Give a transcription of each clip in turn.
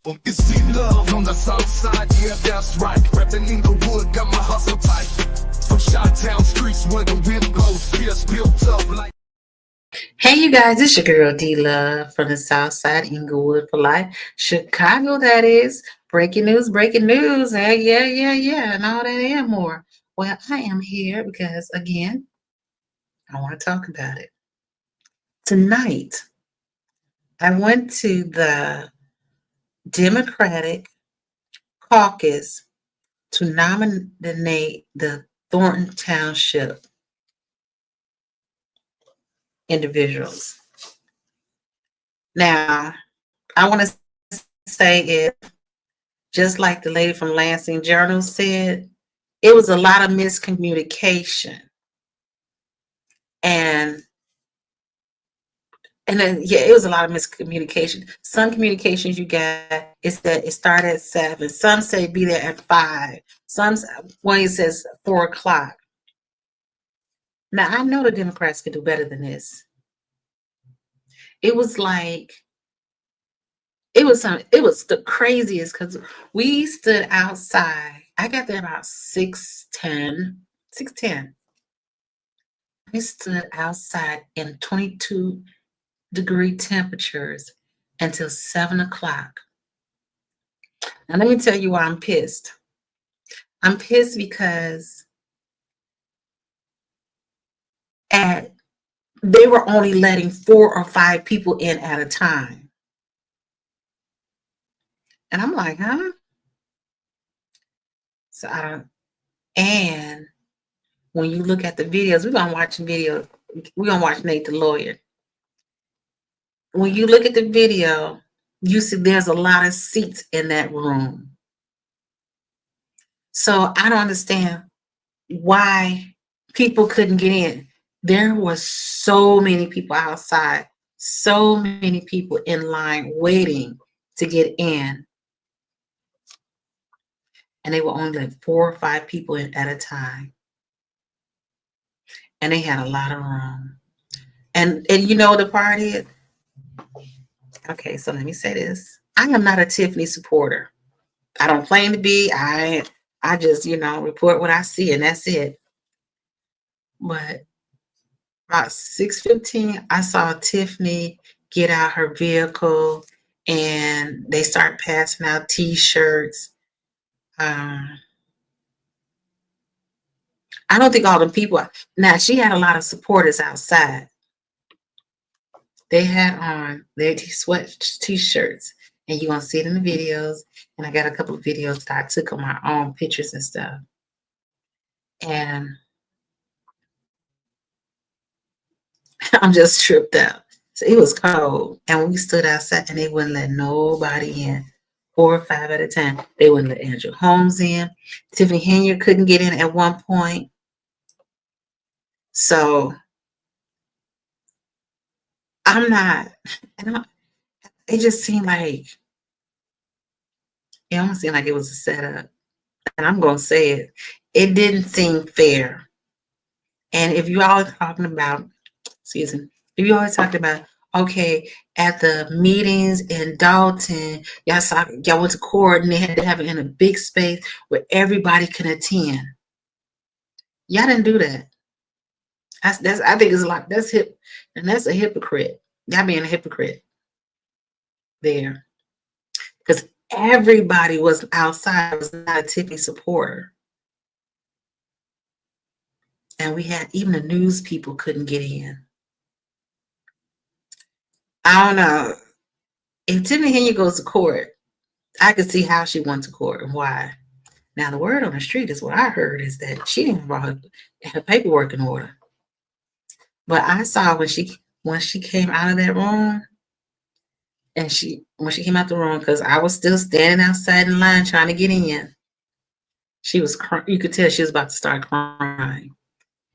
It's see love on the south side, yeah, that's right. Reppin' in the wood, got my hustle tight. From Chi-Town streets where the wind blows, beers built up like. Hey, you guys, it's your girl D Love from the South Side, Inglewood for life, Chicago. That is breaking news. Hey, yeah, and all that and more. Well, I am here because again, I want to talk about it tonight. I went to the Democratic Caucus to nominate the Thornton Township individuals. Now, I want to say it just like the lady from Lansing Journal said, it was a lot of miscommunication. And then it was a lot of miscommunication. Some communications you got is that it started at 7. Some say be there at 5. Some one says 4 o'clock. Now I know the Democrats could do better than this. It was like it was the craziest because we stood outside. I got there about 6:10. 6:10. We stood outside in 22-degree temperatures until 7 o'clock. Now let me tell you why I'm pissed. I'm pissed because they were only letting 4 or 5 people in at a time. And I'm like, huh? So I don't. And when you look at the videos, we're gonna watch Nate the lawyer. When you look at the video, you see there's a lot of seats in that room. So I don't understand why people couldn't get in. There was so many people outside, so many people in line waiting to get in. And they were only like 4 or 5 people in at a time. And they had a lot of room. And you know the part is, okay, so let me say this. I am not a Tiffany supporter. I don't claim to be. I just, report what I see and that's it. But about 6:15, I saw Tiffany get out her vehicle and they start passing out T-shirts. I don't think all the people. Now she had a lot of supporters outside. They had on their sweat T-shirts, and you're gonna see it in the videos. And I got a couple of videos that I took on my own pictures and stuff. And I'm just tripped out. So it was cold, and we stood outside, and they wouldn't let nobody in. 4 or 5 at a time. They wouldn't let Andrew Holmes in. Tiffany Henyard couldn't get in at one point. So I'm not, it just seemed like, it almost seemed like it was a setup. And I'm going to say it. It didn't seem fair. And if you all are talking about, if you always talked about, okay, at the meetings in Dalton, y'all went to court and they had to have it in a big space where everybody can attend. Y'all didn't do that. I think it's like that's a hypocrite. Y'all being a hypocrite there, because everybody was outside. Was not a Tiffany supporter, and we had even the news people couldn't get in. I don't know if Tiffany Henyard goes to court. I could see how she went to court and why. Now the word on the street is what I heard is that she didn't have her paperwork in order. But I saw when she came out of that room, and when she came out the room, because I was still standing outside in line trying to get in, she was you could tell she was about to start crying.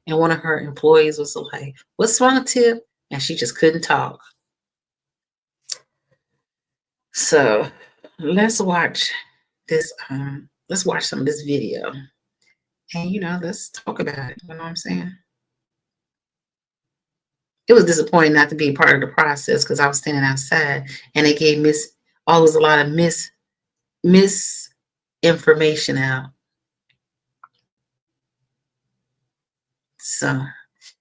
And one of her employees was like, "What's wrong, Tip?" And she just couldn't talk. So let's watch this. Let's watch some of this video, and let's talk about it. You know what I'm saying? It was disappointing not to be part of the process because I was standing outside and they gave a lot of misinformation out. So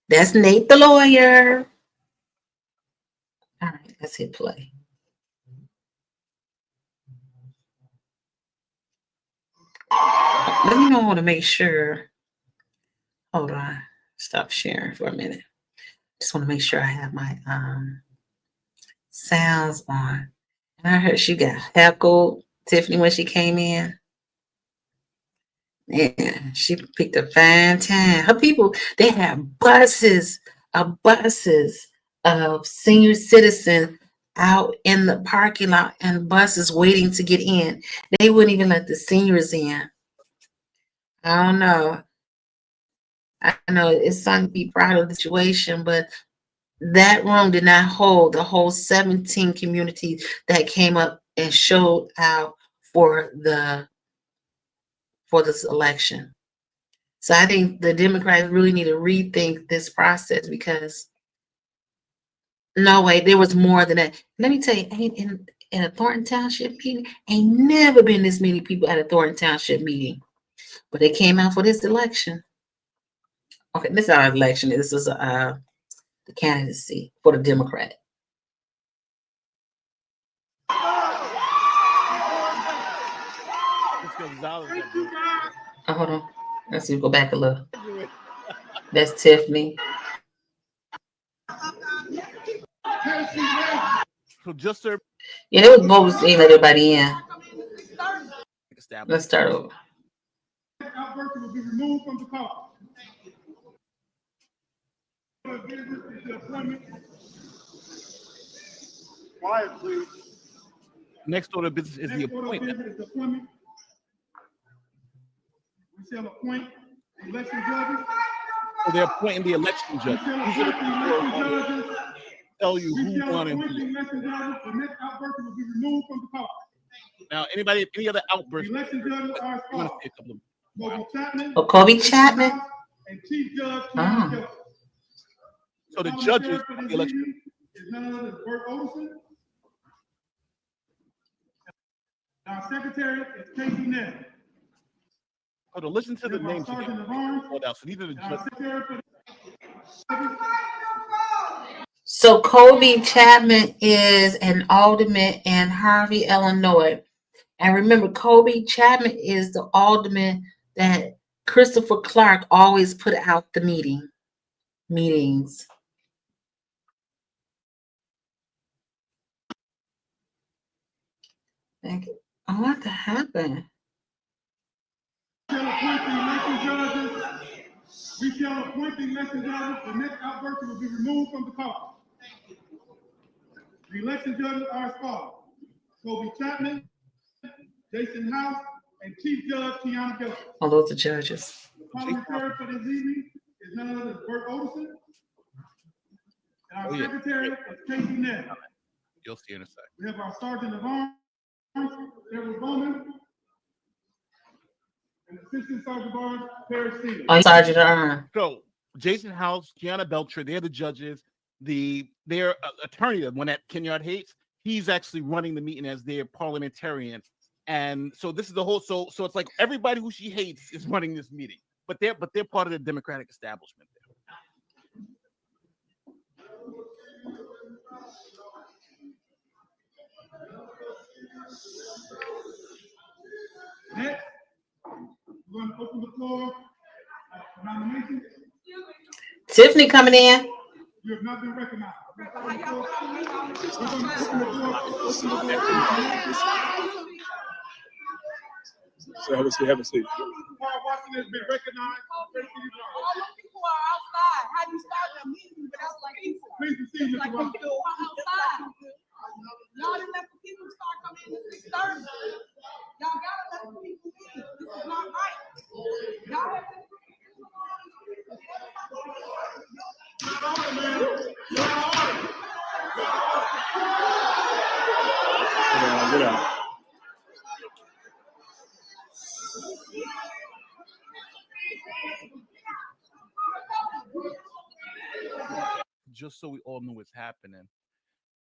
that's Nate the lawyer. All right, let's hit play. Let me know. I want to make sure. Hold on. Stop sharing for a minute. Just want to make sure I have my sounds on. And I heard she got heckled, Tiffany, when she came in. Yeah, she picked a fine time. Her people, they have buses of senior citizens out in the parking lot and buses waiting to get in. They wouldn't even let the seniors in. I don't know. I know it's something to be proud of the situation, but that room did not hold the whole 17 communities that came up and showed out for this election. So I think the Democrats really need to rethink this process because no way, there was more than that. Let me tell you, ain't in a Thornton Township meeting, ain't never been this many people at a Thornton Township meeting. But they came out for this election. Okay, this is our election. This is the candidacy for the Democrat. Oh, hold on. Let's see. Go back a little. That's Tiffany. So just to Yeah, they was both saying let everybody in. Let's start over. Outburst will be removed from the call. Quiet, please. next order of business is the appointment. We shall appoint election judges. So they're appointing the election judge. These are the people who tell you who won and who. The next outburst will be removed from the call. Now, any other outbursts? The election judges are as follows. Kobe Chapman. Oh, Kobe Chapman. And Chief Judge So the judges of the election is none other than Bert Olson. Our secretary is Casey Nell. So to listen to the names again. So these are the judges. So Kobe Chapman is an alderman in Harvey, Illinois. And remember, Kobe Chapman is the alderman that Christopher Clark always put out the meetings. Thank you. Oh, what happened? We shall appoint the election judges. The next outburst will be removed from the call. The election judges are as follows: Kobe Chapman, Jason House, and Chief Judge Tiana Gillespie. Oh, those are judges. The parliamentarian for this evening is none other than Bert Olson. And our secretary is Casey Nell. You'll see in a second. We have our sergeant of arms, Edward Bowman, and assistant sergeant of arms, Paris Steele. Oh, sergeant of arms. So Jason House, Kiana Belcher, they're the judges. Their attorney, the one that Kenyard hates, he's actually running the meeting as their parliamentarian. And so this is the whole. So it's like everybody who she hates is running this meeting, but they're part of the Democratic establishment. Next, we're going to open the floor for nominations. Tiffany coming in. You have not been recognized. So have a seat. Have a seat. Washington has been recognized. All the people are outside. How do you start a meeting without like people? Please proceed, Mr. Like Washington. people are outside. Y'all didn't let the people start coming in at 6:30. Y'all gotta let the people in. This is not right. Y'all have to. Get out. Just so we all know what's happening,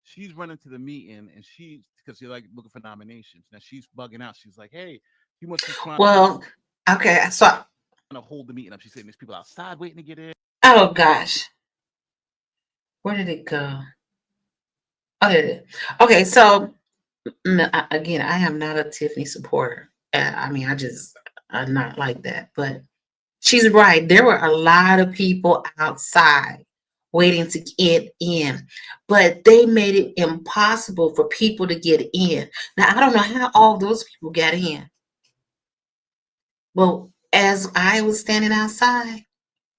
she's running to the meeting, and she's because you're like looking for nominations. Now she's bugging out. She's like, "Hey, he must be trying Well, okay, so to hold the meeting up." She's saying there's people outside waiting to get in. oh gosh, where did it go? Oh, there it is. Okay, so again, I am not a Tiffany supporter. I mean, I'm not like that. But she's right. There were a lot of people outside waiting to get in, but they made it impossible for people to get in. Now, I don't know how all those people got in. Well, as I was standing outside,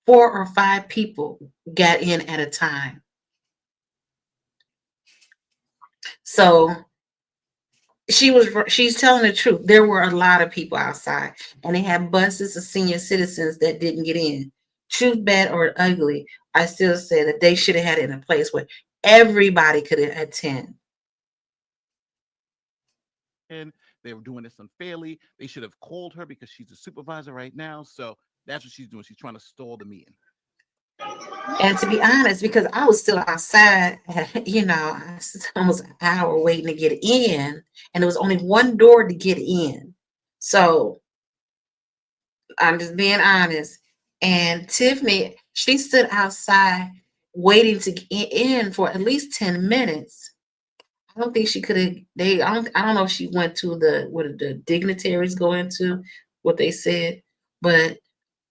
4 or 5 people got in at a time. So she's telling the truth. There were a lot of people outside, and they had buses of senior citizens that didn't get in. Truth, bad or ugly, I still say that they should have had it in a place where everybody could attend. They were doing this unfairly. They should have called her because she's a supervisor right now. So that's what she's doing. She's trying to stall the meeting. And to be honest, because I was still outside, I was almost an hour waiting to get in, and there was only one door to get in. So I'm just being honest. And Tiffany, she stood outside waiting to get in for at least 10 minutes. I don't think she could have. I don't know if she went to what did the dignitaries go into, what they said, but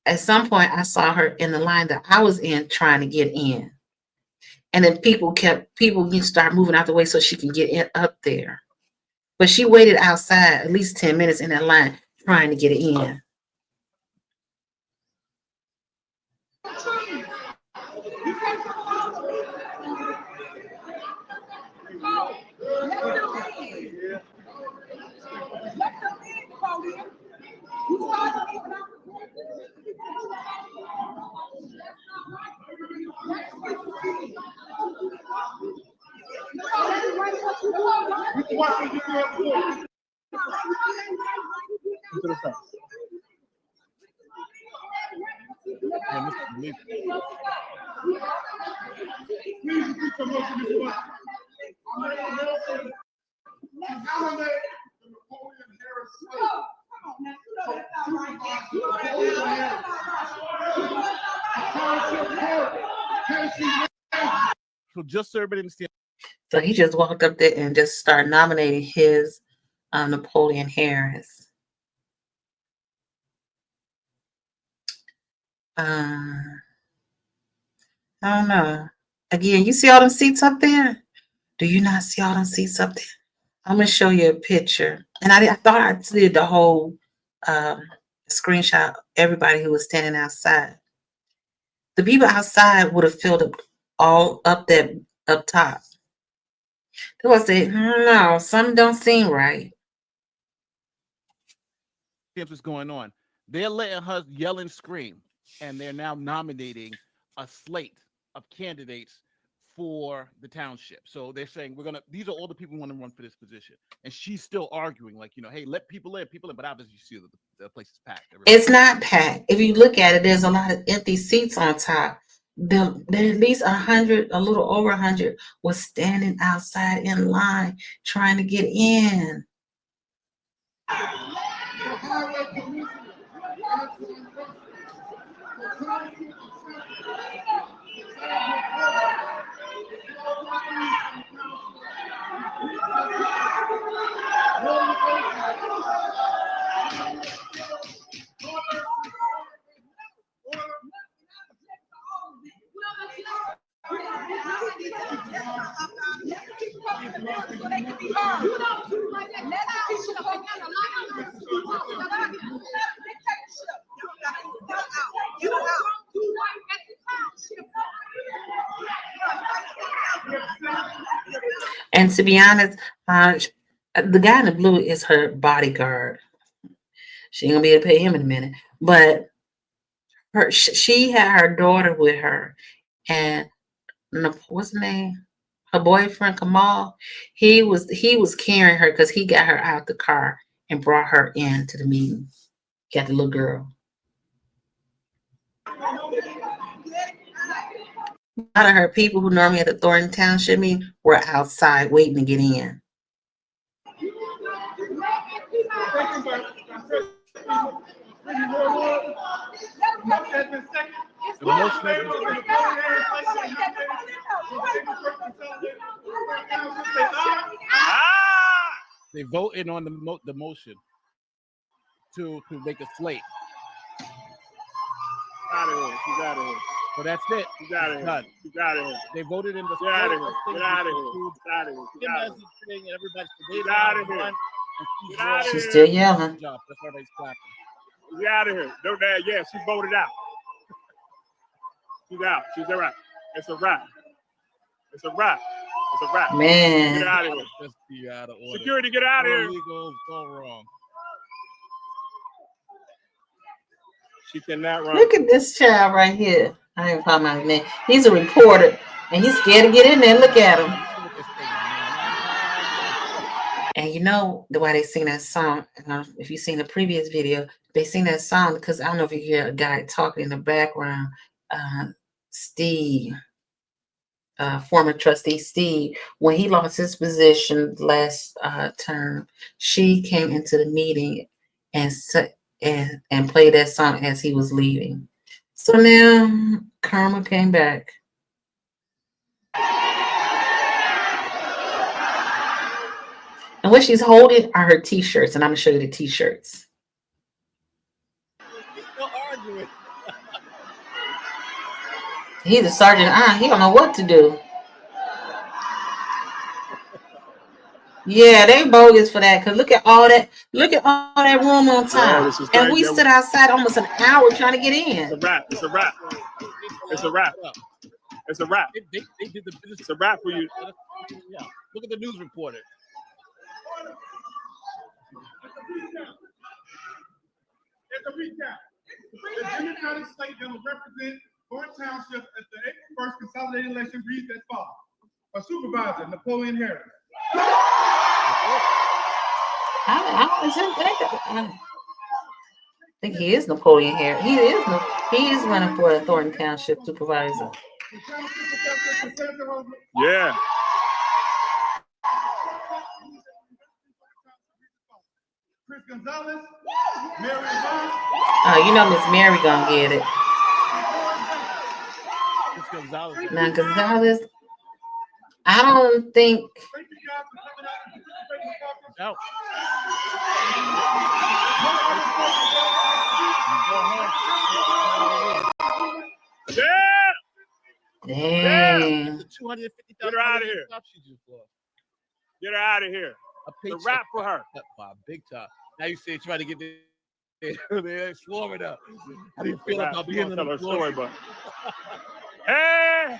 at some point I saw her in the line that I was in trying to get in. And then people you start moving out the way so she can get in up there. But she waited outside at least 10 minutes in that line trying to get in. To the front. And this is Please repeat your motion, Mr. White. Nominate the Napoleon Harris slate. so just so everybody understands. So he just walked up there and just started nominating his Napoleon Harris. I don't know. Again, you see all them seats up there? Do you not see all them seats up there? I'm gonna show you a picture. And I thought I did the whole screenshot. Everybody who was standing outside. The people outside would have filled up all up that up top. They would say, no, something don't seem right. What's going on? They're letting her yell and scream, and they're now nominating a slate of candidates for the township. So they're saying these are all the people who want to run for this position, and she's still arguing, like, hey, let people in, but obviously you see the place is packed. It's not packed. If you look at it, there's a lot of empty seats on top. There at least 100, a little over 100, was standing outside in line trying to get in. And to be honest, the guy in the blue is her bodyguard. She ain't gonna be able to pay him in a minute, but she had her daughter with her, and what's the name? Her boyfriend Kamal. He was carrying her because he got her out the car and brought her into the meeting. Got the little girl. A lot of her people who normally at the Thornton Township meeting were outside waiting to get in. The motion has been They voted on the motion to make a slate. Out of here. She's out of here. So that's it. She's out of here. Done. She's out of here. They voted in the Get out of slate. here. Get out of here. Get out of here. Get out of here. And everybody's Get out of here. Get out of She's here. still yelling. Job. That's why they're clapping. Get out of here. No, Dad. Yeah, she voted out. She's out. She's a wrap. It's a wrap. It's a wrap. It's a wrap. Man. Get out of here. Just be out of order. Security, get out of here. Illegal, so wrong. She cannot run. Look at this child right here. I ain't calling my name. He's a reporter, and he's scared to get in there. Look at him. And you know why they sing that song? If you've seen the previous video, they sing that song because I don't know if you hear a guy talking in the background. Steve, former trustee Steve, when he lost his position last term, she came into the meeting and played that song as he was leaving. So now karma came back. And what she's holding are her t-shirts, and I'm gonna show you the t-shirts. Still arguing. He's a sergeant. He don't know what to do. Yeah, they bogus for that. Cause look at all that room on top. And we stood outside almost an hour trying to get in. It's a wrap. It's a wrap. It's a wrap. It's a wrap. They did the business. It's a wrap for you. Yeah. Look at the news reporter. It's a recap. The Democratic slate that will represent Thornton Township at the April 1st consolidated election reads as follows. For supervisor, Napoleon Harris. I think he is Napoleon Harris. He is running for the Thornton Township supervisor. Yeah. Chris Gonzalez, Mary Vaughn. You know Miss Mary gonna get it. It's Gonzalez. Now Gonzalez, I don't think. Thank you guys for coming out and participating in the caucus. Out. Yeah. Dang. It's a $250,000. Get her out of here. Get her out of here. A The paycheck wrap for her. Wow, big time. Now you say trying to get they're swarming up. How do you feel about She being gonna in tell the her story? story, but hey,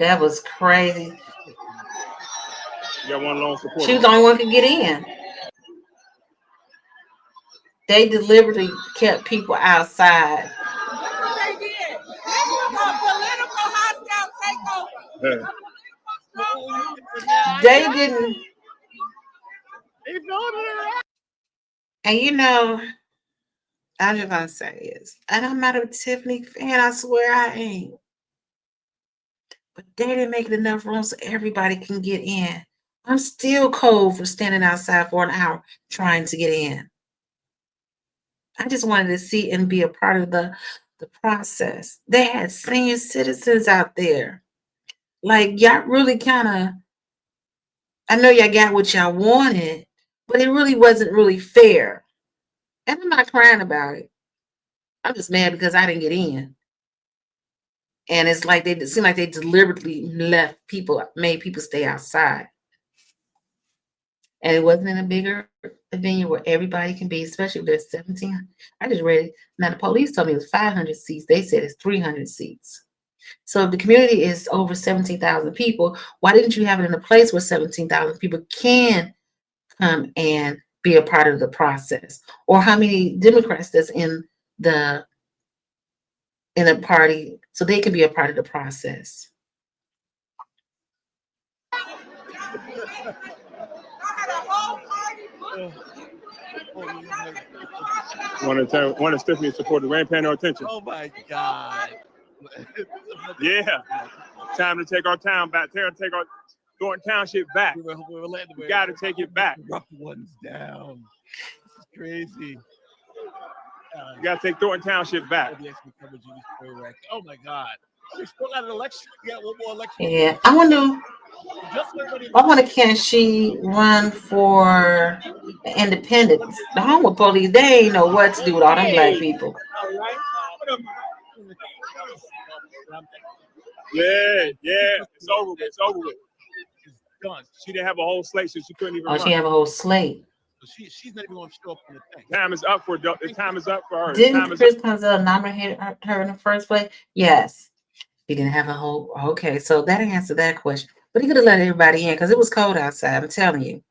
That was crazy. you got one lone supporter. She was the only one who could get in. They deliberately kept people outside. That's what they did. This was a political hostile takeover. Yeah. They didn't. They voted her out. And you know, I'm just gonna say this, and I'm not a Tiffany fan. I swear I ain't. But they didn't make it enough room so everybody can get in. I'm still cold for standing outside for an hour trying to get in. I just wanted to see and be a part of the process. They had senior citizens out there. Like, y'all really kind of, I know y'all got what y'all wanted, but it really wasn't really fair. And I'm not crying about it. I'm just mad because I didn't get in. And it's like it seemed like they deliberately made people stay outside. And it wasn't in a bigger venue where everybody can be, especially if there's 17. I just read it. Now the police told me it was 500 seats. They said it's 300 seats. So if the community is over 17,000 people, why didn't you have it in a place where 17,000 people can come and be a part of the process? Or how many Democrats that's in a party so they can be a part of the process? I had a whole party booked. One of Stephanie supported. We ain't paying no attention. Oh my God. Yeah. Time to take our town back. Take our Thornton Township back. We got to take it back. Rough ones down. This is crazy. You got to take Thornton Township back. Oh my God. We still got an election. We got one more election. Yeah, I wonder can she run for independence? The Homewood police, they ain't know what to do with all them black people. Yeah, it's over with. It's over with. She's done. She didn't have a whole slate, so she couldn't even run. She have a whole slate. She's not even going to show up on the thing. Time is up for the time is up for her. Didn't Chris Conzel nominate her in the first place? Yes. He didn't have a whole. Okay, so that answered that question. But he could have let everybody in because it was cold outside. I'm telling you.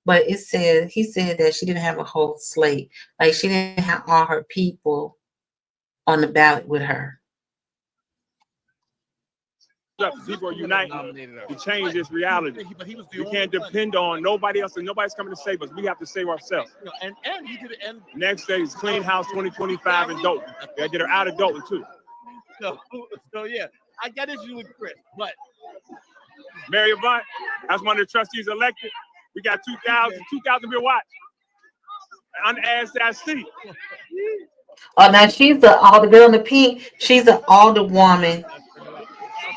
But he said that she didn't have a whole slate. Like she didn't have all her people on the ballot with her. People are uniting to change this reality. We can't depend on nobody else, and nobody's coming to save us. We have to save ourselves. And he did. And next day is Clean House 2025 in Dalton. They get her out of Dalton too. So yeah, I got issue with Chris, but Mary Avant, as one of the trustees elected, we got 2,000 people watch. Unasked that seat. Oh, now she's the girl in the pink. She's an alderwoman.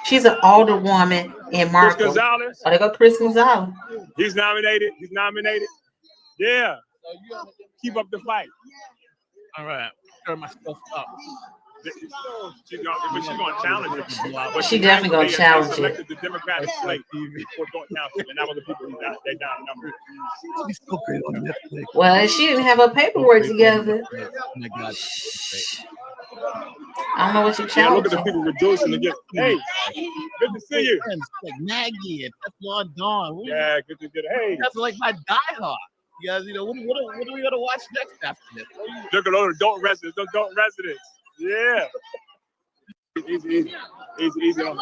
She's an alderwoman in Marco. Chris Gonzalez. Oh, they go Chris Gonzalez. He's nominated. Yeah. Keep up the fight. All right. Turn my stuff up. She's going to challenge it. But she definitely going to challenge it. The Democratic slate for Thornton Township, and that was the people who got they down number. Well, she didn't have her paperwork together. Oh my God. I don't know what you Yeah, challenging. look at the people rejoicing to get. Hey, good to see you. Like Maggie and Teflon Dawn. Yeah, good to get. Hey, that's like my diehard. You guys, what are we gonna watch next after this? Look at all the adult residents. Yeah. Easy on.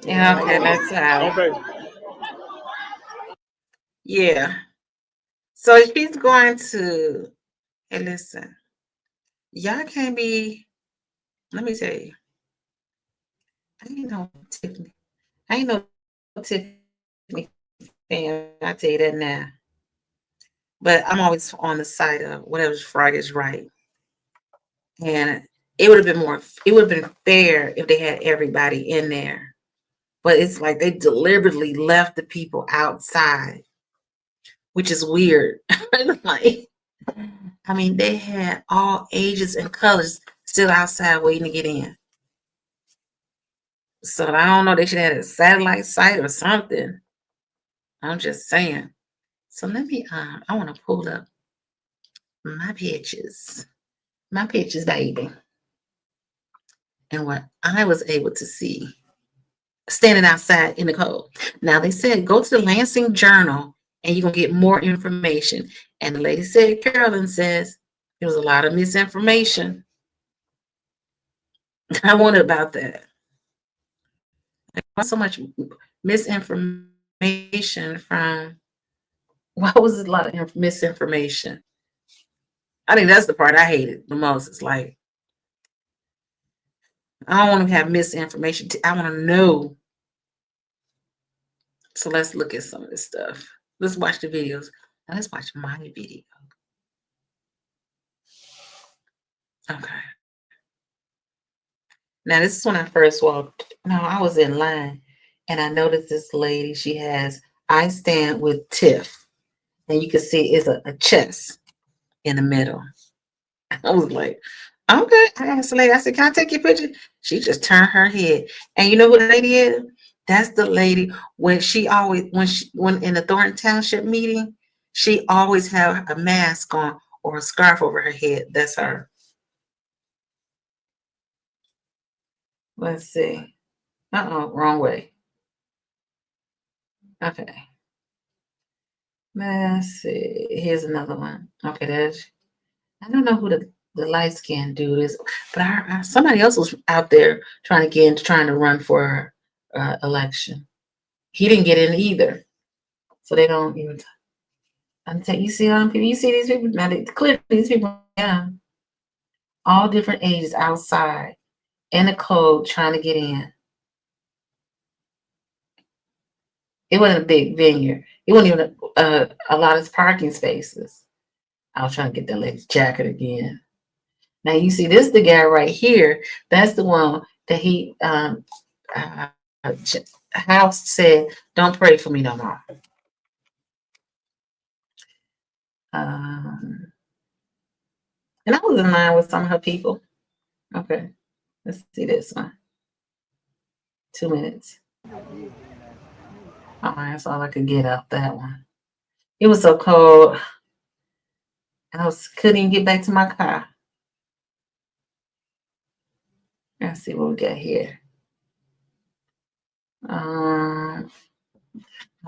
Yeah, okay, that's how. Okay. Yeah. So she's going to. Hey, listen. Y'all can't be. Let me tell you. I ain't no Tiffany fan. I tell you that now. But I'm always on the side of whatever's right is right. And it would have been fair if they had everybody in there. But it's like they deliberately left the people outside, which is weird. Like, I mean, they had all ages and colors still outside waiting to get in. So I don't know, they should have had a satellite site or something. I'm just saying. So let me, I want to pull up my pictures, baby. And what I was able to see standing outside in the cold. Now they said, go to the Lansing Journal and you're going to get more information. And the lady said, Carolyn says, there was a lot of misinformation. I wonder about that. Why so much misinformation from, why was it a lot of misinformation? I think that's the part I hated the most. It's like, I don't want to have misinformation. I want to know. So let's look at some of this stuff. Let's watch the videos. Now let's watch my video. Okay. Now this is when I first walked. No, I was in line and I noticed this lady. She has I Stand with Tiff. And you can see it's a chest in the middle. I was like, okay. I asked the lady, I said, can I take your picture? She just turned her head. And you know who the lady is? That's the lady when in the Thornton Township meeting, she always have a mask on or a scarf over her head. That's her. Let's see. Wrong way. Okay. Let's see. Here's another one. Okay, I don't know who the light skinned dude is, but somebody else was out there trying to run for election. He didn't get in either. So they don't even. I'm telling you, see people. You see these people now. Clearly, these people, yeah, all different ages outside in the cold trying to get in. It wasn't a big venue. It wasn't even a lot of parking spaces. I was trying to get that lady's jacket again. Now you see, this is the guy right here. That's the one that he House said, "Don't pray for me no more." And I was in line with some of her people. Okay, let's see this one. 2 minutes. All right, that's all I could get out that one. It was so cold. Couldn't even get back to my car. Let's see what we got here. I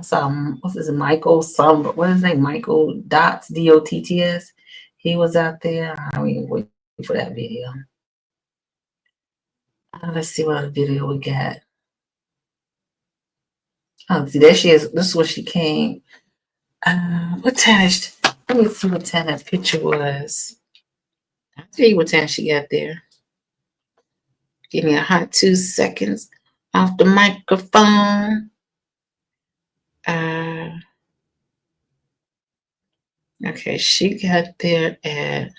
saw, what's his name? Michael some, what is his name? Michael Dots, Dotts. He was out there. I mean, wait for that video. Let's see what other video we got. Oh, see, there she is. This is where she came. What time? Let me see what time that picture was. I'll tell you what time she got there. Give me a hot 2 seconds off the microphone. Okay, she got there at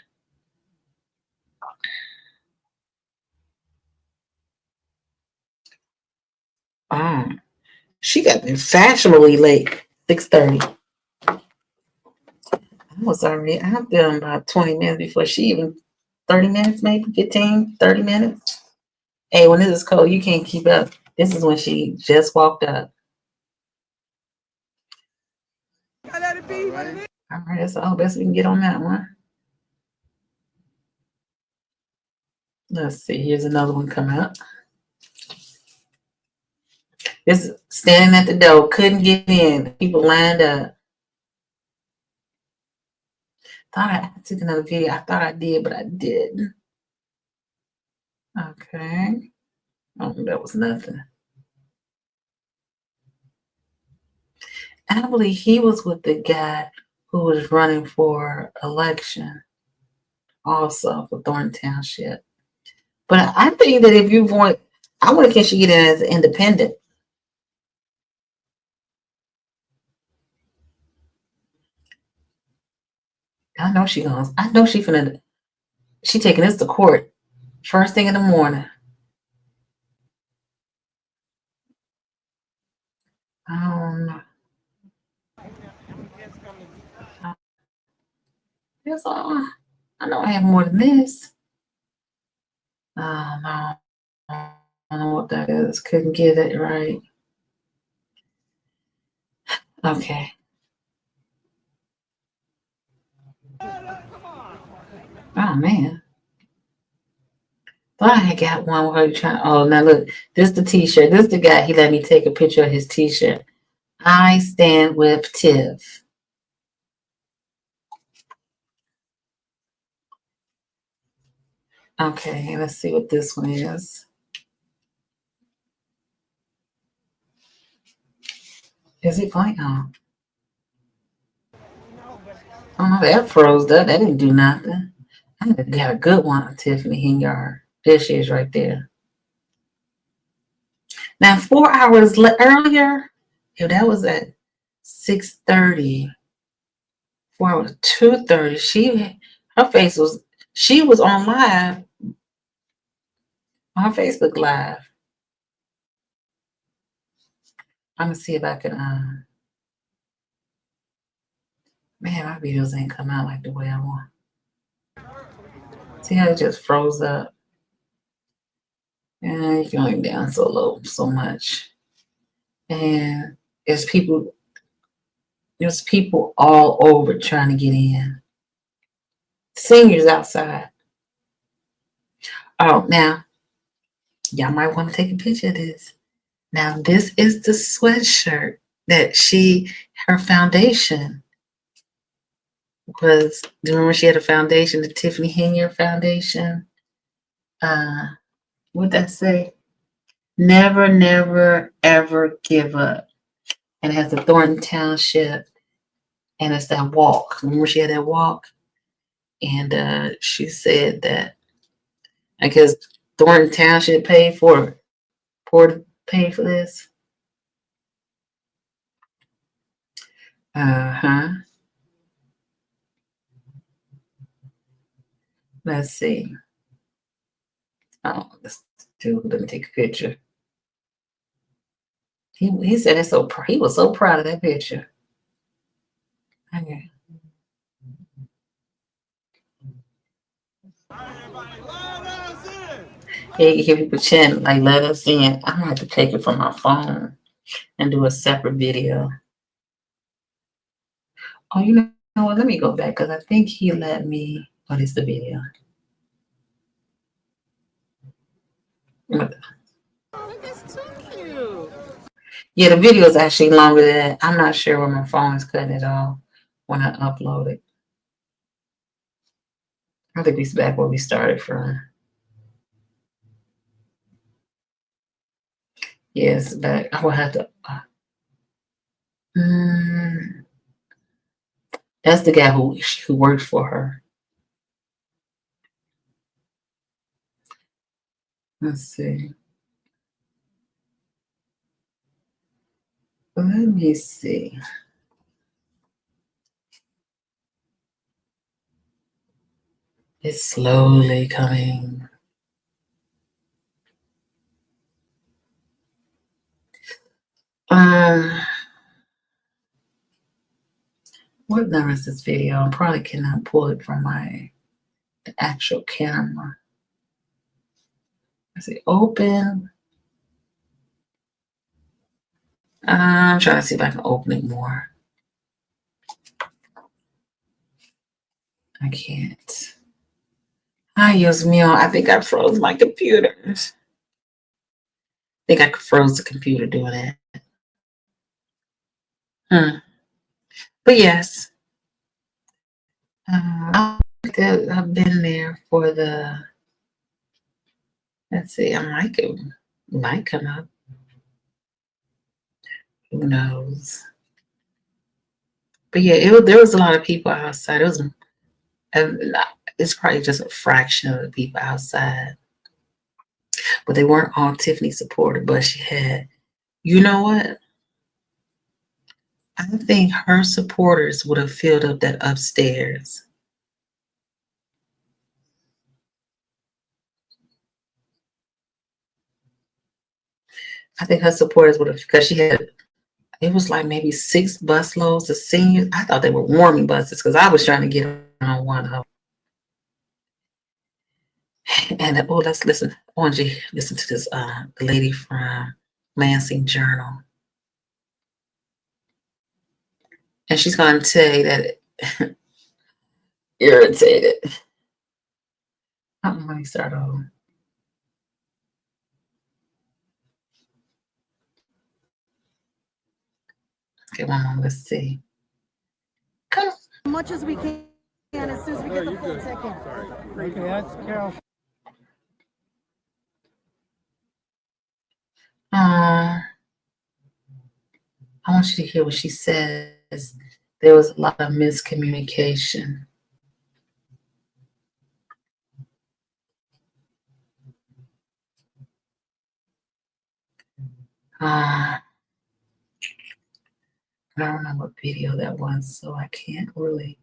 she got there fashionably late, 6:30. I was already out there about 20 minutes before she even 30 minutes, maybe 15, 30 minutes. Hey, when this is cold, you can't keep up. This is when she just walked up. All right, that's all the best we can get on that one. Let's see, here's another one coming up. This standing at the door, couldn't get in. People lined up. Thought I took another video. I thought I did, but I didn't. Okay. Oh, that was nothing. I believe he was with the guy who was running for election also for Thornton Township. But I think that if you want, I want to catch you get in as an independent. I know she goes. I know she finna. She taking this to court first thing in the morning. I don't know. That's all. I know I have more than this. No. I don't know what that is. Couldn't get it right. Okay. Oh man. Thought I had got one with her trying. Oh, now look, this is the t-shirt. This is the guy. He let me take a picture of his t-shirt. I stand with Tiv. Okay, let's see what this one is. Is it playing? Oh. Oh, that froze up. That didn't do nothing. I got a good one, Tiffany Hingard. There she is right there. Now, 4 hours earlier, yeah, that was at 6:30. 4 hours, 2:30. She was on live, on Facebook Live. I'm gonna see if I can, man, my videos ain't come out like the way I want. See how it just froze up? And you can only down so low, so much. And there's people all over trying to get in. Seniors outside. Oh, now, y'all might want to take a picture of this. Now, this is the sweatshirt that her foundation was. Do you remember she had a foundation, the Tiffany Hingard Foundation? What'd that say? Never, never, ever give up. and it has the Thornton Township, and it's that walk. Remember she had that walk? And she said that I guess Thornton Township paid for this. Uh-huh. Let's see. Oh, this dude, let me take a picture. He said it's so he was so proud of that picture. Okay. Yeah, you hear people chanting like "Let us in." I'm gonna have to take it from my phone and do a separate video. Oh, you know what? Let me go back because I think he let me. What is the video? It's too cute. Yeah, the video is actually longer than that. I'm not sure where my phone is cutting it off when I upload it. I think we're back where we started from. Yes, but I will have to. That's the guy who worked for her. Let's see. Let me see. It's slowly coming. What number is this video? I probably cannot pull it from the actual camera. I see open. I'm trying to see if I can open it more. I can't. Ay, Dios mío, I think I froze my computer. I think I froze the computer doing that. But yes, I've been there for the. Let's see, I might come up. Who knows? But yeah, there was a lot of people outside. It's probably just a fraction of the people outside, but they weren't all Tiffany supported. But she had, you know what? I think her supporters would have filled up that upstairs. I think her supporters would have, because she had, it was like maybe 6 bus loads of seniors. I thought they were warming buses because I was trying to get on one of them. And let's listen. I want you to listen to this lady from Lansing Journal. And she's going to tell you that irritated. Let me start over. Okay, one more. Let's see. Come on. As much as we can as soon as we get the full ticket. Okay, that's Carol. I want you to hear what she says. There was a lot of miscommunication. I don't know what video that was, so I can't really.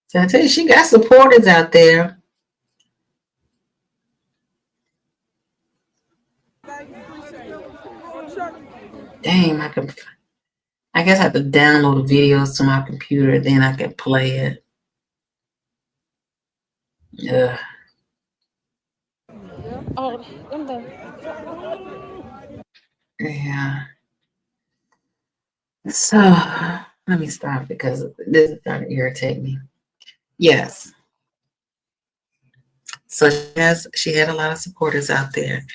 So I tell you, she got supporters out there. Dang, I guess I have to download the videos to my computer, then I can play it. Yeah. Oh, Yeah. So let me stop because this is starting to irritate me. Yes. So she had a lot of supporters out there.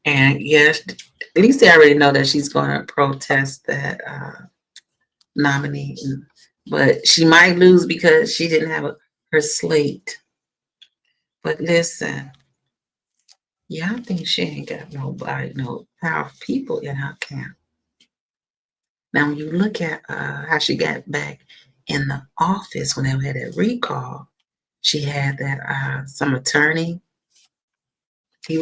And yes, at least they already know that she's going to protest that nominee. But she might lose because she didn't have her her slate. But listen, yeah, I think she ain't got nobody, no powerful people in her camp. Now, when you look at how she got back in the office when they had that recall, she had that some attorney. He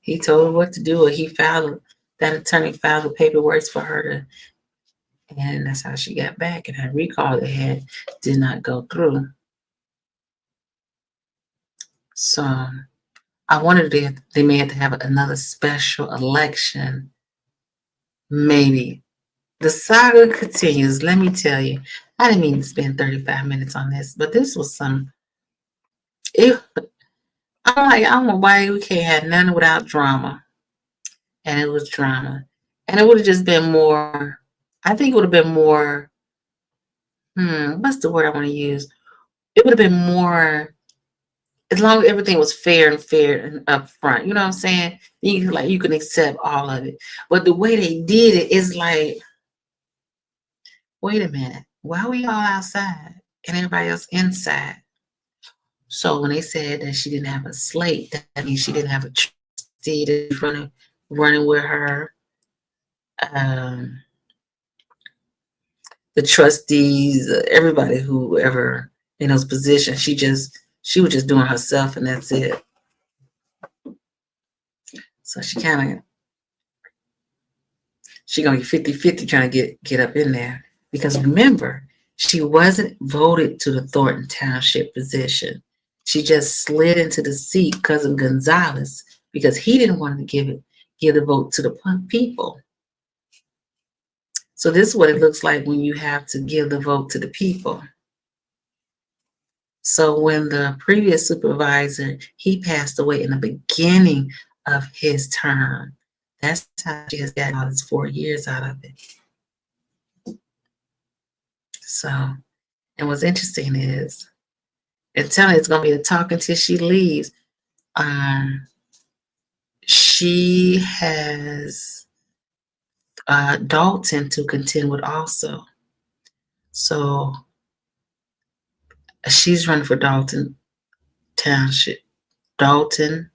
he told her what to do, or that attorney filed the paperwork for her to, and that's how she got back. And her recall they had did not go through. So I wondered if they may have to have another special election. Maybe. The saga continues. Let me tell you, I didn't mean to spend 35 minutes on this, but this was I don't know why we can't have none without drama. And it was drama. And it would have just been more, I think it would have been more, what's the word I want to use? It would have been more, as long as everything was fair and upfront. You know what I'm saying? You can accept all of it. But the way they did it is like, wait a minute, why are we all outside and everybody else inside? So when they said that she didn't have a slate, that means she didn't have a trustee that's running with her. The trustees, everybody, whoever in those positions, she was just doing herself, and that's it. So she gonna be 50-50 trying to get up in there, because remember, she wasn't voted to the Thornton Township position. She just slid into the seat because of Gonzalez, because he didn't want to give the vote to the people. So this is what it looks like when you have to give the vote to the people. So when the previous supervisor, he passed away in the beginning of his term, that's how she has gotten all these 4 years out of it. So, and what's interesting is, it's telling it's going to be a talk until she leaves. She has Dalton to contend with also. So she's running for Dalton Township, Dalton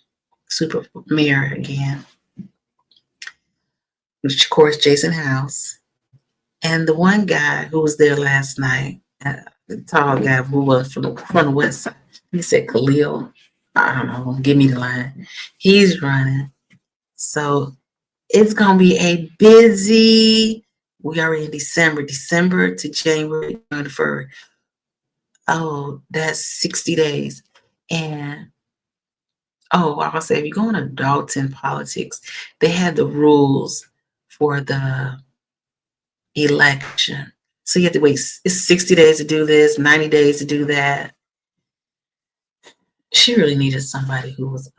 Super Mayor again, which of course Jason House. And the one guy who was there last night, the tall guy who was from the west side, he said Khalil, I don't know, give me the line. He's running. So it's going to be a busy, we already in December to January 23rd. Oh, that's 60 days. And I'll say, if you go into Dalton politics, they had the rules for the election. So you have to wait, it's 60 days to do this, 90 days to do that. She really needed somebody who was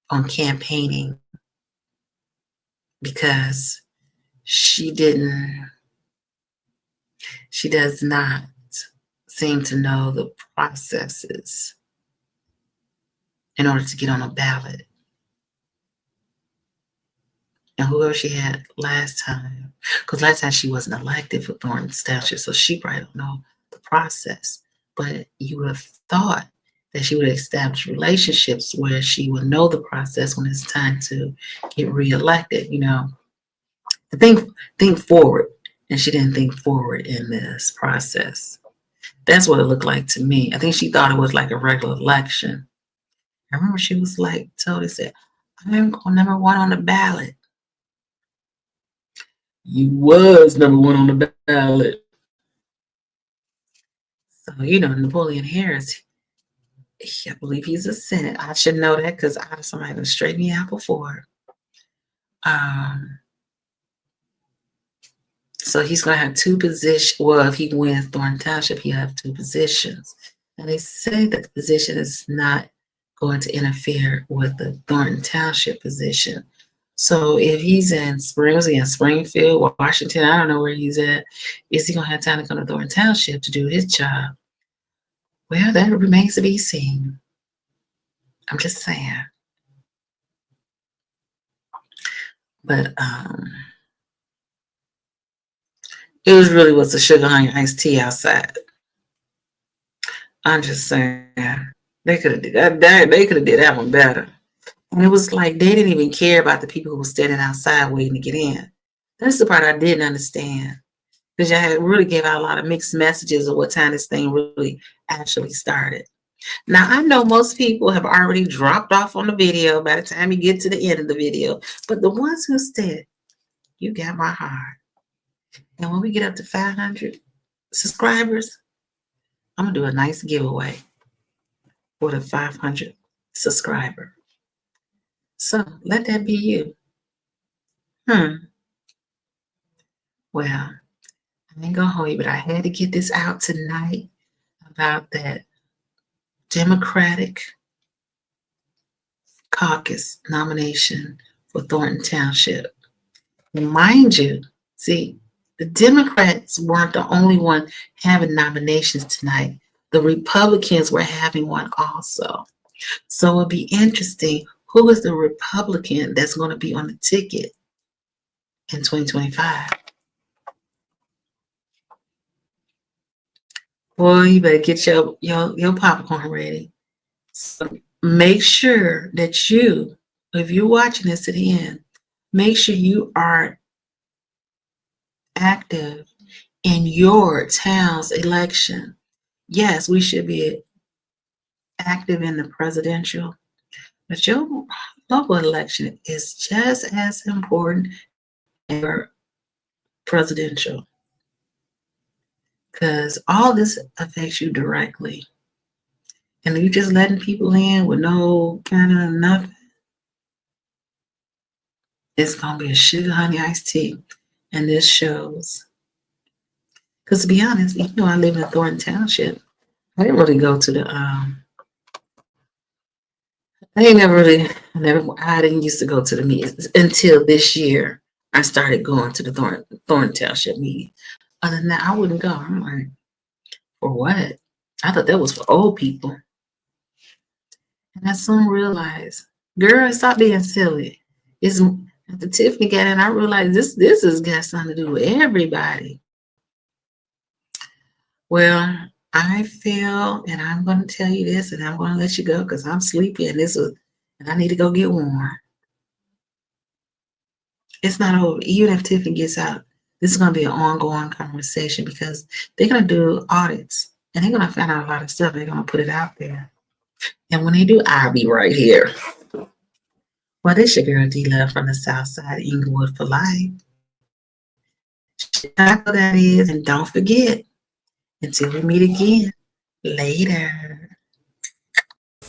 on campaigning, because she does not seem to know the processes in order to get on a ballot. And whoever she had last time, because last time she wasn't elected for Thornton Township, so she probably don't know the process. But you would have thought that she would have established relationships where she would know the process when it's time to get reelected. To think forward, and she didn't think forward in this process. That's what it looked like to me. I think she thought it was like a regular election. I remember she was like, totally said, I'm number one on the ballot. You was number one on the ballot. So, Napoleon Harris, I believe he's a Senate. I should know that because I have somebody to straighten me out before. So he's going to have two positions. Well, if he wins Thornton Township, he'll have two positions. And they say that the position is not going to interfere with the Thornton Township position. So if he's in Springfield, Washington, I don't know where he's at, is he going to have time to come to Thornton Township to do his job? Well, that remains to be seen. I'm just saying. But It was really was a sugar honey iced tea outside. I'm just saying they could have did that. They could have did that one better. And it was like they didn't even care about the people who were standing outside waiting to get in. That's the part I didn't understand. Because y'all really gave out a lot of mixed messages of what time this thing really actually started. Now, I know most people have already dropped off on the video by the time you get to the end of the video. But the ones who stayed, you got my heart. And when we get up to 500 subscribers, I'm going to do a nice giveaway for the 500 subscriber. So let that be you. Well, I ain't gonna hold you, but I had to get this out tonight about that Democratic Caucus nomination for Thornton Township. And mind you, see, the Democrats weren't the only one having nominations tonight. The Republicans were having one also. So it'll be interesting. Who is the Republican that's going to be on the ticket in 2025? Boy, you better get your popcorn ready. So make sure that you, if you're watching this to the end, make sure you are active in your town's election. Yes, we should be active in the presidential, but your local election is just as important as your presidential, because all this affects you directly. And you just letting people in with no kind of nothing, it's going to be a sugar honey iced tea. And this shows. Because to be honest, even though I live in Thornton Township, I didn't really go to the, I didn't used to go to the meetings until this year. I started going to the Thornton Township meeting. Other than that, I wouldn't go. I'm like, for what? I thought that was for old people. And I soon realized, girl, stop being silly. After Tiffany got in, I realized this has got something to do with everybody. Well, I feel, and I'm going to tell you this, and I'm going to let you go because I'm sleepy, and I need to go get warm. It's not over. Even if Tiffany gets out, this is going to be an ongoing conversation because they're going to do audits, and they're going to find out a lot of stuff. They're going to put it out there. And when they do, I'll be right here. Well, this your girl D-Love from the South Side, Inglewood for life. Chicago, that is, and don't forget, until we meet again, later.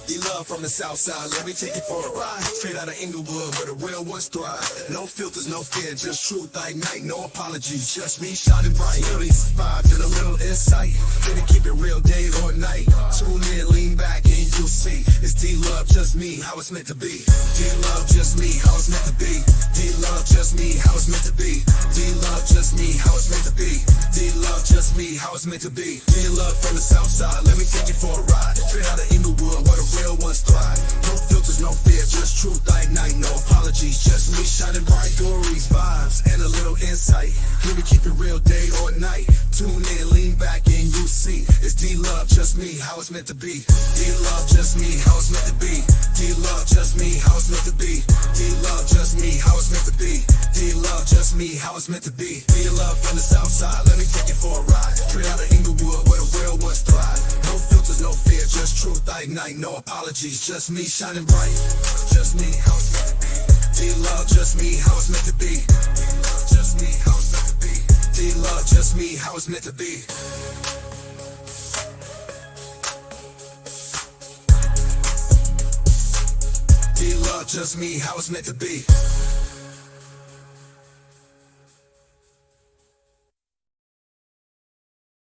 D-Love from the South Side, let me take you for a ride. Straight out of Inglewood, where the real ones thrive. No filters, no fear, just truth like night. No apologies, just me shining bright. Little vibes and a little insight. Gonna keep it real day or night. Tune in, lean back, and you'll see. It's D-Love, just me, how it's meant to be. D-Love, just me, how it's meant to be. D-Love, just me, how it's meant to be. D-Love, just me, how it's meant to be. D-Love, just me, how it's meant to be. D-Love from the South Side, let me take you for a ride. Straight out of Inglewood, where the real ones thrive. No filters, no fear, just truth like night. No apologies, just me shining bright. Stories, vibes, and a little insight. Let me keep it real day or night. Tune in, lean back, and you see. It's D-Love, just me, how it's meant to be. D-Love, just me, how it's meant to be. D-Love, just me, how it's meant to be. D-Love, just me, how it's meant to be. D-Love, just me, how it's meant to be. D-Love from the South Side, let me take you for a ride. Straight out of Inglewood, where the real ones thrive. No filters, no fear, just truth like night. No apologies, just me shining bright. Just me, how it's meant to be. D-Love, just me, how it's meant to be. Just me, how it's meant to be. D-Love, just me, how it's meant to be. D-Love, just me, how it's meant to be.